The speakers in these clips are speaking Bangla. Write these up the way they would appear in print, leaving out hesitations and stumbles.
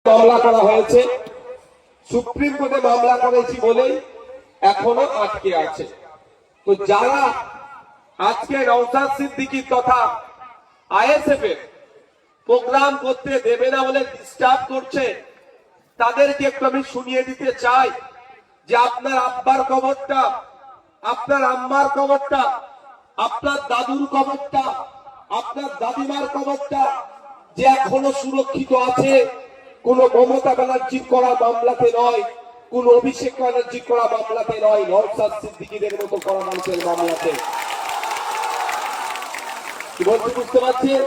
মামলা করা হয়েছে, সুপ্রিম কোর্টে মামলা করেছি বলেই এখনো আটকে আছে। তো যারা আজকে নওশাদ সিদ্দিকী তথা আইএসএফ এর প্রোগ্রাম করতে দেবে না বলে ডিস্টার্ব করছে, তাদেরকে একটু আমি শুনিয়ে দিতে চাই যে আপনার আব্বার কবরটা, আপনার আম্মার কবরটা, আপনার দাদুর কবরটা, আপনার দাদিমার কবরটা যে এখনো সুরক্ষিত আছে, কোন মমতা ব্যানার্জির করা মামলাতে নয়, কোন অভিষেক ব্যানার্জির করা মামলাতে নয়, নওশাদ সিদ্দিকীদের মতো করা মানুষের মামলাতে। কি বলতে বুঝতে পারছেন?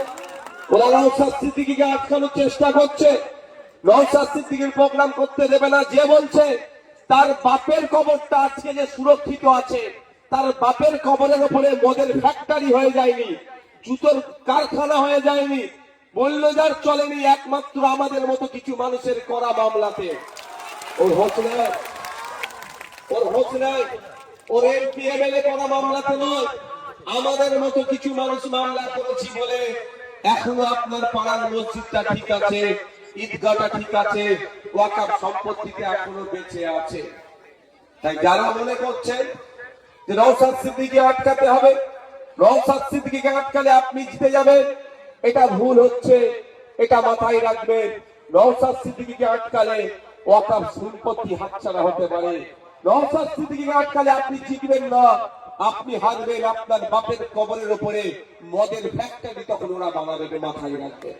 ওরা নওশাদ সিদ্দিকীকে আটকানোর চেষ্টা করছে, নওশাদ সিদ্দিকীর প্রোগ্রাম করতে দেবে না। যে বলছে তার বাপের কবরটা আজকে যে সুরক্ষিত আছে, তার বাপের কবরের উপরে মদের ফ্যাক্টরি হয়ে যায়নি, জুতোর কারখানা হয়ে যায়নি, মূল্যজার চলেনি, একমাত্র আমাদের মতো কিছু মানুষের করা মামলাতে। ওর হোশ নাই, ওর হোশ নাই, ওর এমপি এমএলএ করা মামলাতে নয়, আমাদের মতো কিছু মানুষ মামলা করেছি বলে এখনো আপনার পাড়ার মসজিদটা ঠিক আছে, ঈদগাহটা ঠিক আছে, ওয়াকফ সম্পত্তিতে এখনো বেঁচে আছে। তাই যারা মনে করছেন যে নওশাদ সিদ্দিকীকে আটকাতে হবে, নওশাদ সিদ্দিকীকে আটকালে আপনি জিতে যাবেন, এটা ভুল হচ্ছে, এটা মাথায় রাখবেন। নওশাদ সিদ্দিকীকে আটকালে ওয়াকফ সম্পত্তি হাতছাড়া হতে পারে, নওশাদ সিদ্দিকীকে আটকালে আপনি জিতবেন না, আপনি হারবেন। আপনার বাপের কবরের উপরে মদের ফ্যাক্টরি তখন ওরা বানাবে, মাথায় রাখবেন।